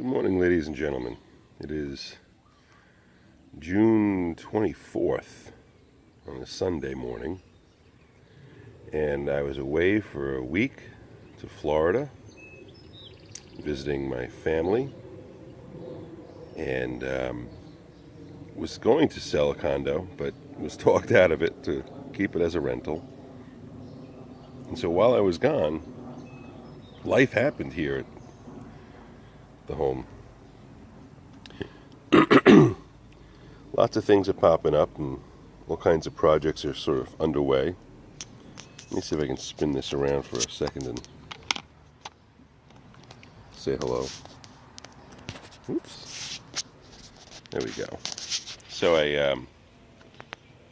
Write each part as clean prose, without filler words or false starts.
Good morning, ladies and gentlemen. It is June 24th on a Sunday morning, and I was away for a week to Florida visiting my family, and was going to sell a condo, but was talked out of it to keep it as a rental. And so while I was gone, life happened here at the home. Lots of things are popping up, and all kinds of projects are sort of underway. Let me see if I can spin this around for a second and say hello. Oops. There we go. So I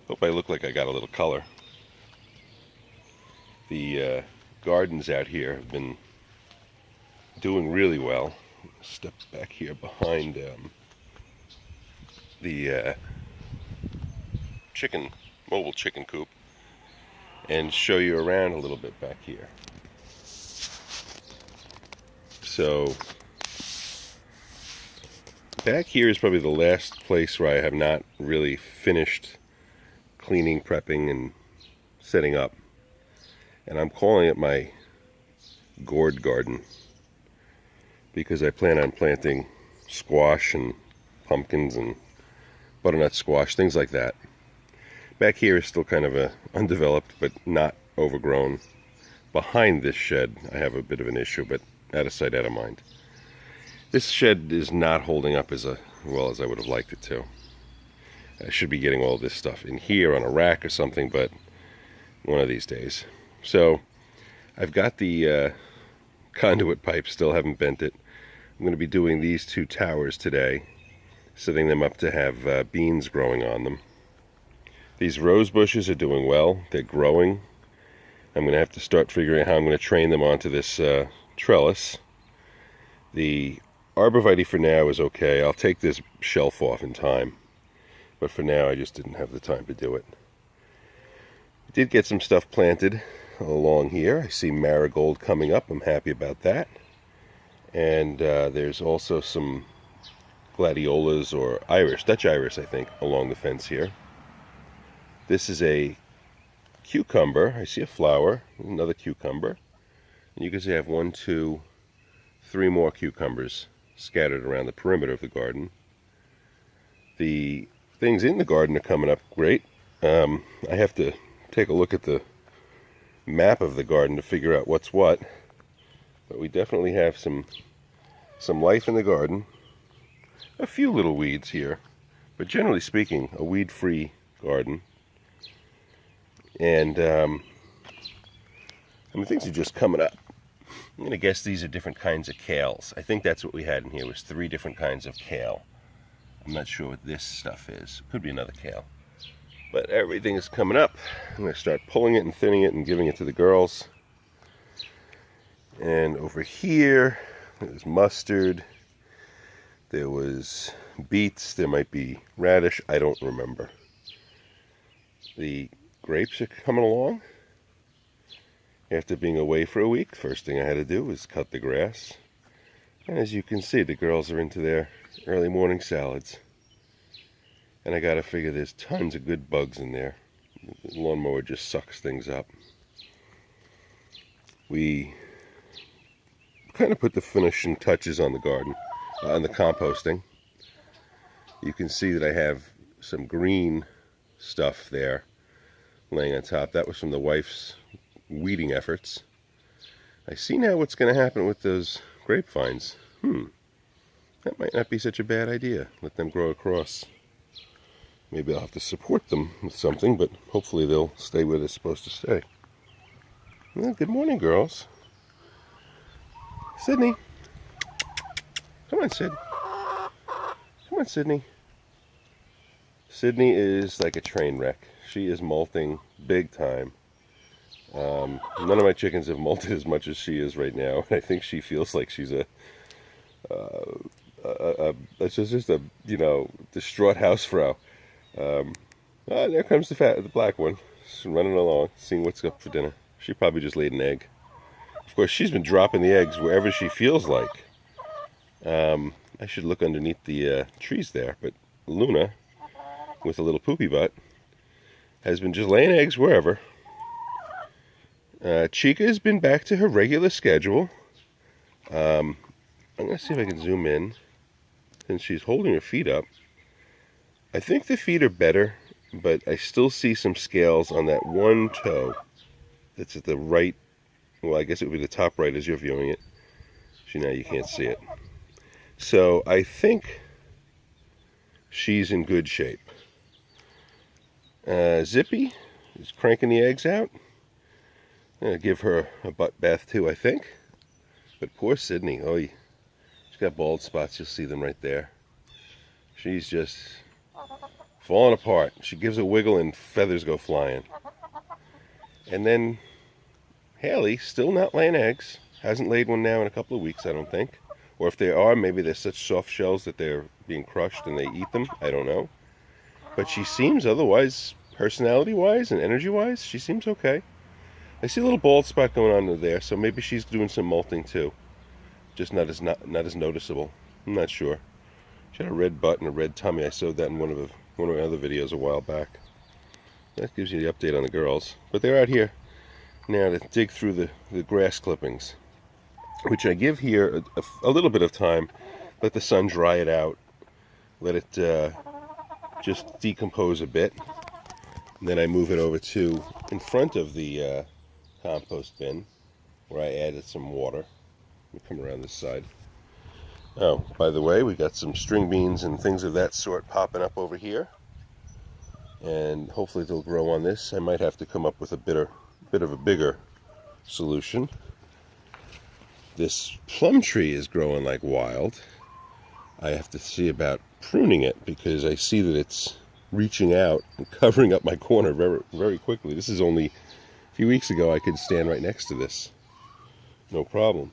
hope I look like I got a little color. The gardens out here have been doing really well. Step back here behind the mobile chicken coop and show you around a little bit back here. So back here is probably the last place where I have not really finished cleaning, prepping, and setting up. And I'm calling it my gourd garden because I plan on planting squash and pumpkins and butternut squash, things like that. Back here is still kind of undeveloped, but not overgrown. Behind this shed, I have a bit of an issue, but out of sight, out of mind. This shed is not holding up as well as I would have liked it to. I should be getting all this stuff in here on a rack or something, but one of these days. So I've got the conduit pipe, still haven't bent it. I'm going to be doing these two towers today, setting them up to have beans growing on them. These rose bushes are doing well. They're growing. I'm going to have to start figuring out how I'm going to train them onto this trellis. The arborvitae for now is okay. I'll take this shelf off in time, but for now I just didn't have the time to do it. I did get some stuff planted along here. I see marigold coming up. I'm happy about that. And there's also some gladiolas or iris, Dutch iris I think, along the fence here. This is a cucumber. I see a flower, another cucumber. And you can see I have 1, 2, 3 more cucumbers scattered around the perimeter of the garden. The things in the garden are coming up great. I have to take a look at the map of the garden to figure out what's what. But we definitely have some life in the garden. A few little weeds here, but generally speaking, a weed-free garden. And things are just coming up. I'm going to guess these are different kinds of kales. I think that's what we had in here, was 3 different kinds of kale. I'm not sure what this stuff is. Could be another kale. But everything is coming up. I'm going to start pulling it and thinning it and giving it to the girls. And over here, there's mustard. There was beets. There might be radish. I don't remember. The grapes are coming along. After being away for a week, first thing I had to do was cut the grass. And as you can see, the girls are into their early morning salads. And I gotta figure there's tons of good bugs in there. The lawnmower just sucks things up. We kind of put the finishing touches on the garden, on the composting. You can see that I have some green stuff there laying on top. That was from the wife's weeding efforts. I see now what's going to happen with those grapevines. That might not be such a bad idea. Let them grow across. Maybe I'll have to support them with something, but hopefully they'll stay where they're supposed to stay. Well, good morning, girls. Sydney. Come on, Sid. Come on, Sydney. Sydney is like a train wreck. She is molting big time. None of my chickens have molted as much as she is right now. I think she feels like she's it's just a distraught housefrau. There comes the black one. She's running along, seeing what's up for dinner. She probably just laid an egg. Of course, she's been dropping the eggs wherever she feels like. I should look underneath the trees there, but Luna, with a little poopy butt, has been just laying eggs wherever. Chica has been back to her regular schedule. I'm going to see if I can zoom in. Since she's holding her feet up, I think the feet are better, but I still see some scales on that one toe that's at the right. Well, I guess it would be the top right as you're viewing it. See, now you can't see it. So I think she's in good shape. Zippy is cranking the eggs out. I'm going to give her a butt bath too, I think. But poor Sydney, oh, she's got bald spots. You'll see them right there. She's just falling apart. She gives a wiggle and feathers go flying. And then Haley, still not laying eggs. Hasn't laid one now in a couple of weeks, I don't think. Or if they are, maybe they're such soft shells that they're being crushed and they eat them. I don't know. But she seems otherwise, personality-wise and energy-wise, she seems okay. I see a little bald spot going on there, so maybe she's doing some molting too. Just not as noticeable. I'm not sure. She had a red butt and a red tummy. I showed that in one of my other videos a while back. That gives you the update on the girls. But they're out here now to dig through the grass clippings, which I give here a little bit of time. Let the sun dry it out. Let it just decompose a bit. And then I move it over to in front of the compost bin, where I added some water. Let me come around this side. Oh, by the way, we got some string beans and things of that sort popping up over here. And hopefully they'll grow on this. I might have to come up with a bit of a bigger solution. This plum tree is growing like wild. I have to see about pruning it because I see that it's reaching out and covering up my corner very, very quickly. This is only a few weeks ago I could stand right next to this. No problem.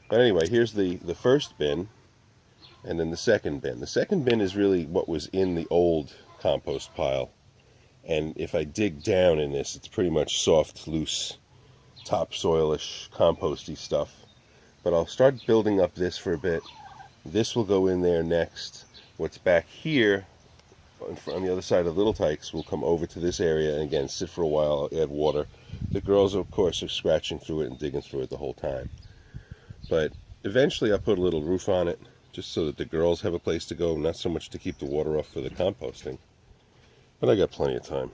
But anyway, here's the first bin and then the second bin. The second bin is really what was in the old compost pile. And if I dig down in this, it's pretty much soft, loose, topsoilish, composty stuff. But I'll start building up this for a bit. This will go in there next. What's back here on the other side of Little Tykes will come over to this area and again sit for a while, add water. The girls, of course, are scratching through it and digging through it the whole time. But eventually I'll put a little roof on it just so that the girls have a place to go, not so much to keep the water off for the composting. But I got plenty of time.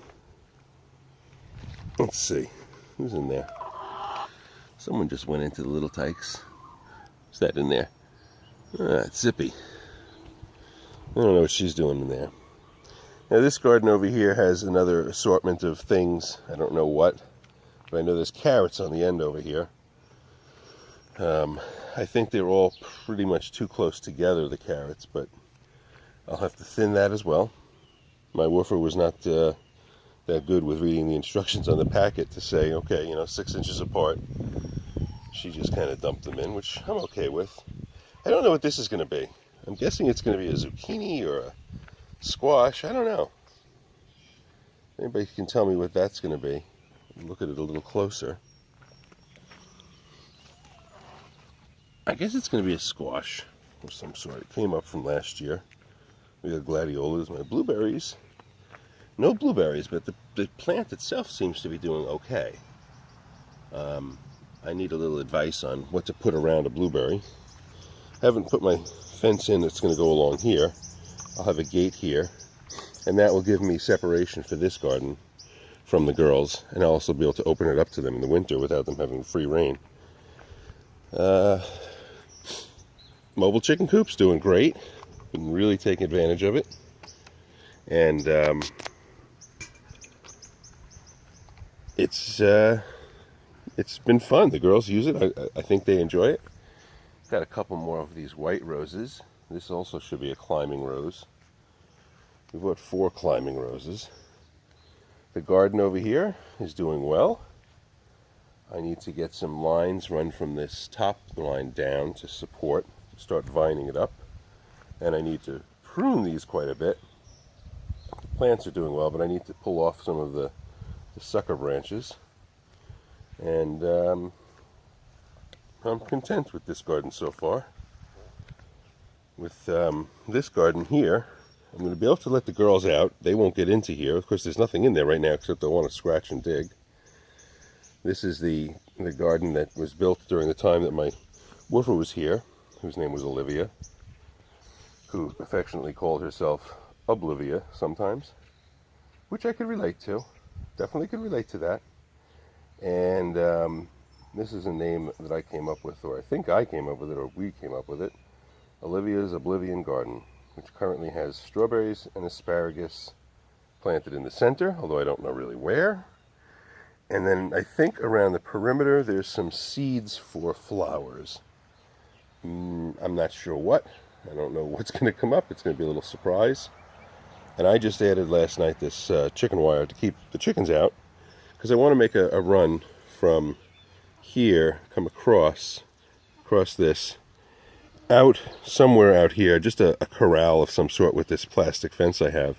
Let's see. Who's in there? Someone just went into the Little Tykes. Who's that in there? It's Zippy. I don't know what she's doing in there. Now this garden over here has another assortment of things. I don't know what, but I know there's carrots on the end over here. I think they're all pretty much too close together, the carrots, but I'll have to thin that as well. My woofer was not that good with reading the instructions on the packet to say, okay, 6 inches apart. She just kind of dumped them in, which I'm okay with. I don't know what this is going to be. I'm guessing it's going to be a zucchini or a squash. I don't know. Anybody can tell me what that's going to be. Look at it a little closer. I guess it's going to be a squash of some sort. It came up from last year. We got gladiolas, my blueberries. No blueberries, but the plant itself seems to be doing okay. I need a little advice on what to put around a blueberry. I haven't put my fence in that's going to go along here. I'll have a gate here, and that will give me separation for this garden from the girls, and I'll also be able to open it up to them in the winter without them having free reign. Mobile chicken coop's doing great. Been really taking advantage of it, and it's been fun. The girls use it. I think they enjoy it. Got a couple more of these white roses. This also should be a climbing rose. We've got 4 climbing roses. The garden over here is doing well. I need to get some lines run from this top line down to support, start vining it up. And I need to prune these quite a bit. The plants are doing well, but I need to pull off some of the sucker branches. And I'm content with this garden so far. with this garden here, I'm going to be able to let the girls out. They won't get into here. Of course, there's nothing in there right now except they want to scratch and dig. This is the garden that was built during the time that my woofer was here, whose name was Olivia, who affectionately called herself Oblivia sometimes, which I could relate to. Definitely could relate to that. And this is a name that I came up with, or I think I came up with it, or we came up with it. Olivia's Oblivion Garden, which currently has strawberries and asparagus planted in the center, although I don't know really where. And then I think around the perimeter there's some seeds for flowers. I'm not sure what. I don't know what's going to come up. It's going to be a little surprise. And I just added last night this chicken wire to keep the chickens out, because I want to make a run from here, come across this, out somewhere out here, just a corral of some sort with this plastic fence I have.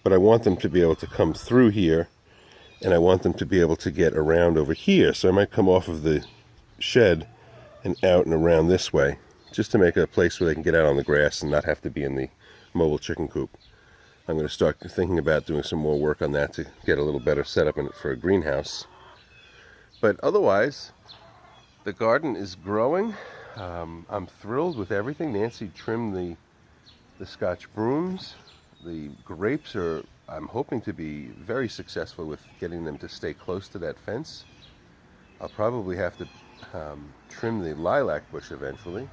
But I want them to be able to come through here, and I want them to be able to get around over here. So I might come off of the shed and out and around this way, just to make a place where they can get out on the grass and not have to be in the mobile chicken coop. I'm going to start thinking about doing some more work on that to get a little better setup in it for a greenhouse. But otherwise, the garden is growing. I'm thrilled with everything. Nancy trimmed the Scotch brooms. The grapes are, I'm hoping to be very successful with getting them to stay close to that fence. I'll probably have to trim the lilac bush eventually.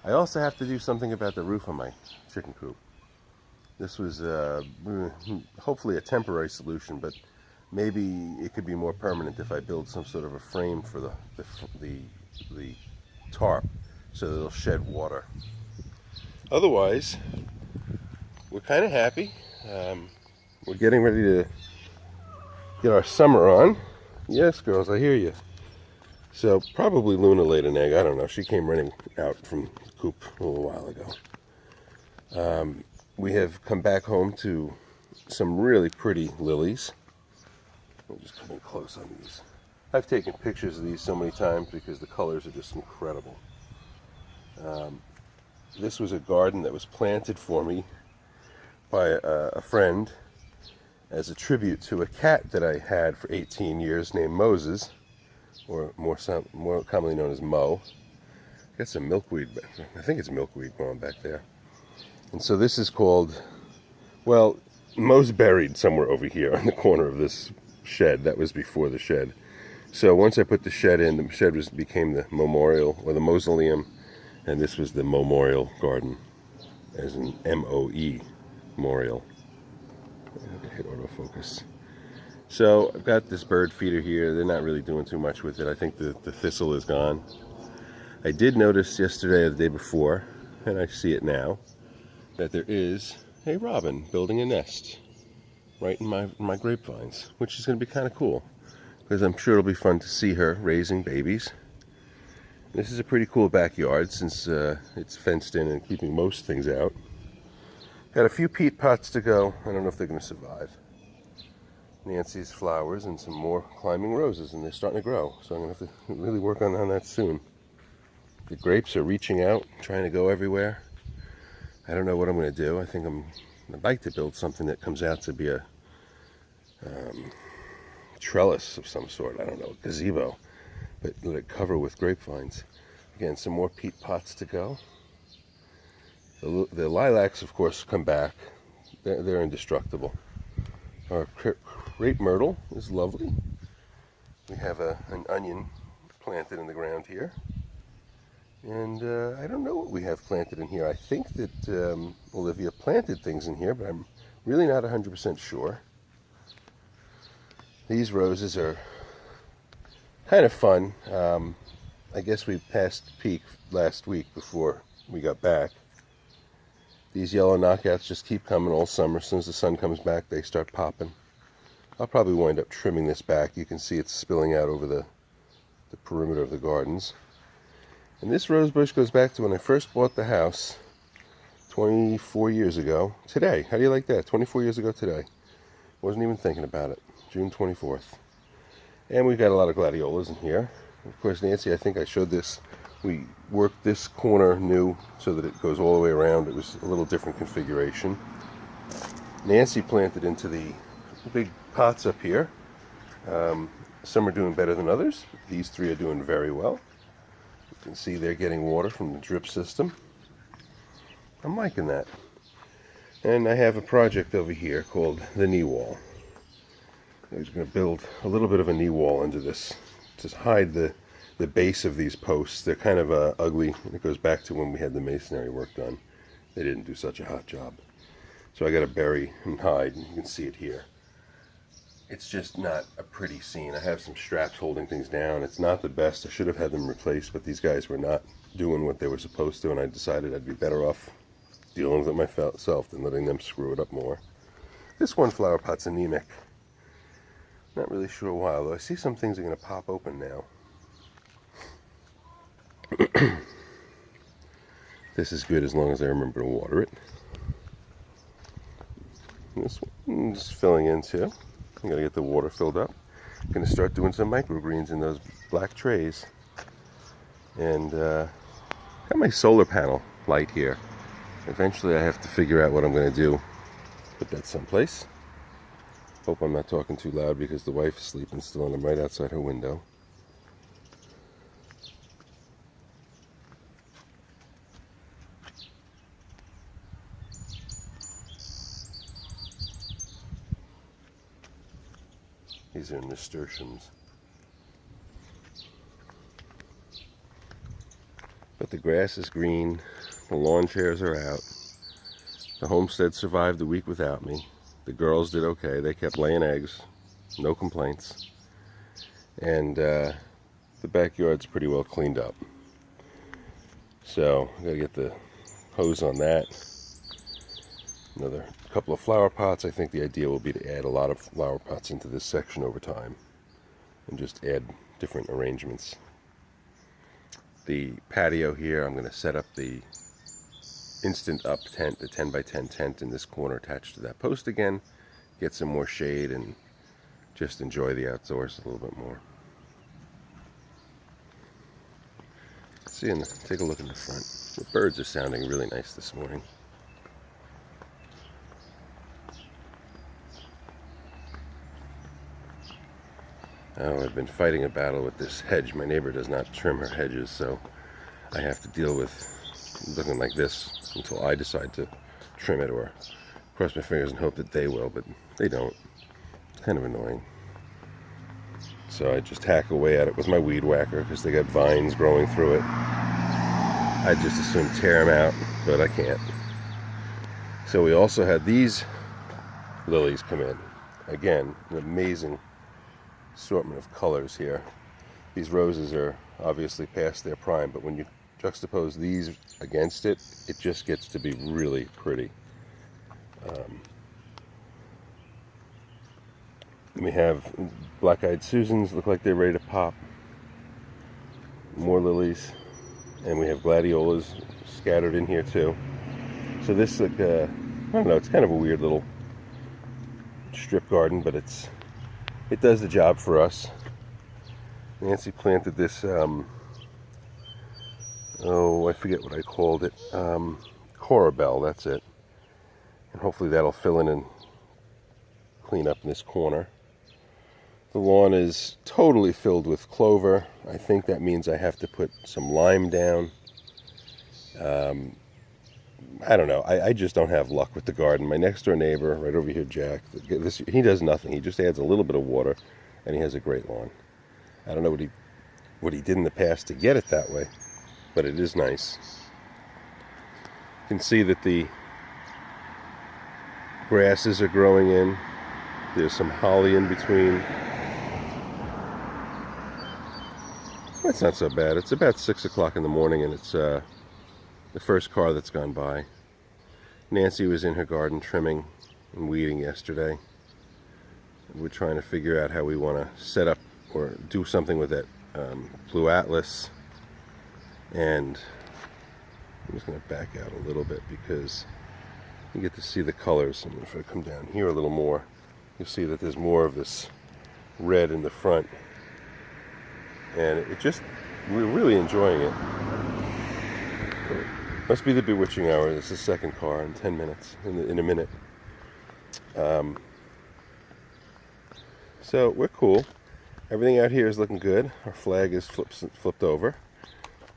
I also have to do something about the roof on my chicken coop. This was hopefully a temporary solution, but maybe it could be more permanent if I build some sort of a frame for the tarp so that it'll shed water. Otherwise, we're kind of happy. We're getting ready to get our summer on. Yes, girls, I hear you. So probably Luna laid an egg. I don't know. She came running out from the coop a little while ago. We have come back home to some really pretty lilies. I'll just come in close on these. I've taken pictures of these so many times because the colors are just incredible. This was a garden that was planted for me by a friend as a tribute to a cat that I had for 18 years named Moses, or more commonly known as Mo. Got some milkweed, I think it's milkweed growing back there. And so this is called, well, Mo's buried somewhere over here on the corner of this shed. That was before the shed. So once I put the shed in, the shed became the memorial, or the mausoleum, and this was the memorial garden, as in M-O-E, memorial. Hit autofocus. So I've got this bird feeder here. They're not really doing too much with it. I think the thistle is gone. I did notice yesterday or the day before, and I see it now, that there is a robin building a nest right in my grapevines, which is going to be kind of cool, because I'm sure it'll be fun to see her raising babies. This is a pretty cool backyard since it's fenced in and keeping most things out. Got a few peat pots to go. I don't know if they're going to survive. Nancy's flowers and some more climbing roses, and they're starting to grow, so I'm going to have to really work on that soon. The grapes are reaching out, trying to go everywhere. I don't know what I'm going to do. I think I'd like to build something that comes out to be a trellis of some sort. I don't know, a gazebo, but let it cover with grapevines. Again, some more peat pots to go. The lilacs, of course, come back. They're indestructible. Our crepe myrtle is lovely. We have an onion planted in the ground here. And I don't know what we have planted in here. I think that Olivia planted things in here, but I'm really not 100% sure. These roses are kind of fun. I guess we passed peak last week before we got back. These yellow knockouts just keep coming all summer. As soon as the sun comes back, they start popping. I'll probably wind up trimming this back. You can see it's spilling out over the perimeter of the gardens. And this rose bush goes back to when I first bought the house 24 years ago. Today, how do you like that? 24 years ago today. Wasn't even thinking about it. June 24th. And we've got a lot of gladiolas in here. Of course, Nancy, I think I showed this We worked this corner new so that it goes all the way around. It was a little different configuration. Nancy planted into the big pots up here. Some are doing better than others. These three are doing very well. You can see they're getting water from the drip system. I'm liking that. And I have a project over here called the knee wall. I was going to build a little bit of a knee wall under this to hide the base of these posts. They're kind of ugly, and it goes back to when we had the masonry work done. They didn't do such a hot job. So I got to bury and hide, and you can see it here. It's just not a pretty scene. I have some straps holding things down. It's not the best. I should have had them replaced, but these guys were not doing what they were supposed to, and I decided I'd be better off dealing with it myself than letting them screw it up more. This one flower pot's anemic. Not really sure why, although I see some things are going to pop open now. This is good as long as I remember to water it. This one is filling in too. I'm going to get the water filled up. I'm going to start doing some microgreens in those black trays. And got my solar panel light here. Eventually I have to figure out what I'm going to do. Put that someplace. Hope I'm not talking too loud because the wife is sleeping still and I'm right outside her window. These are nasturtiums. But the grass is green, the lawn chairs are out. The homestead survived the week without me. The girls did okay. They kept laying eggs, no complaints. And the backyard's pretty well cleaned up. So I gotta get the hose on that. Another couple of flower pots. I think the idea will be to add a lot of flower pots into this section over time and just add different arrangements. The patio here, I'm going to set up the instant up tent, the 10 by 10 tent in this corner attached to that post again, get some more shade and just enjoy the outdoors a little bit more. See, take a look in the front. The birds are sounding really nice this morning. Oh, I've been fighting a battle with this hedge. My neighbor does not trim her hedges, so I have to deal with looking like this until I decide to trim it or cross my fingers and hope that they will, but they don't. It's kind of annoying. So I just hack away at it with my weed whacker because they got vines growing through it. I just assume tear them out, but I can't. So we also had these lilies come in. Again, an amazing assortment of colors here. These roses are obviously past their prime, but when you juxtapose these against it, it just gets to be really pretty. We have black-eyed Susans, look like they're ready to pop. More lilies, and we have gladiolas scattered in here too. So this, like, I don't know, it's kind of a weird little strip garden, but it does the job for us. Nancy planted this, oh, I forget what I called it, Corabelle, that's it. And hopefully that'll fill in and clean up in this corner. The lawn is totally filled with clover. I think that means I have to put some lime down. I don't know. I just don't have luck with the garden. My next door neighbor, right over here, Jack, he does nothing. He just adds a little bit of water, and he has a great lawn. I don't know what he did in the past to get it that way, but it is nice. You can see that the grasses are growing in. There's some holly in between. That's not so bad. It's about 6 o'clock in the morning, and it's the first car that's gone by. Nancy was in her garden trimming and weeding yesterday. We're trying to figure out how we want to set up or do something with that blue atlas. And I'm just going to back out a little bit because you get to see the colors. And if I come down here a little more, you'll see that there's more of this red in the front. And we're really enjoying it. Must be the bewitching hour. This is the second car in 10 minutes, in a minute. So we're cool. Everything out here is looking good. Our flag is flipped over.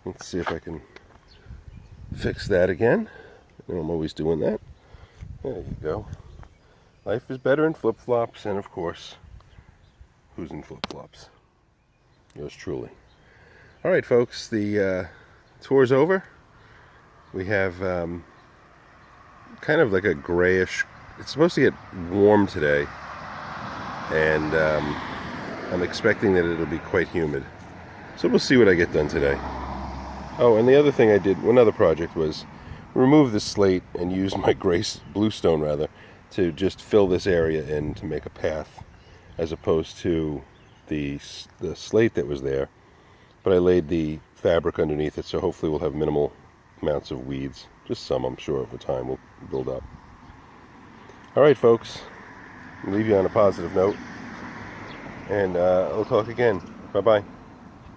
Let's see if I can fix that again. I'm always doing that. There you go. Life is better in flip-flops, and of course, who's in flip-flops? Yours truly. All right, folks, the tour's over. We have kind of like a grayish, it's supposed to get warm today, and I'm expecting that it'll be quite humid. So we'll see what I get done today. Oh, and the other thing I did, one other project, was remove the slate and use my bluestone rather to just fill this area in to make a path, as opposed to the slate that was there. But I laid the fabric underneath it, so hopefully we'll have minimal amounts of weeds. Just some, I'm sure, over time will build up. All right, folks, I'll leave you on a positive note, and we'll talk again. Bye-bye.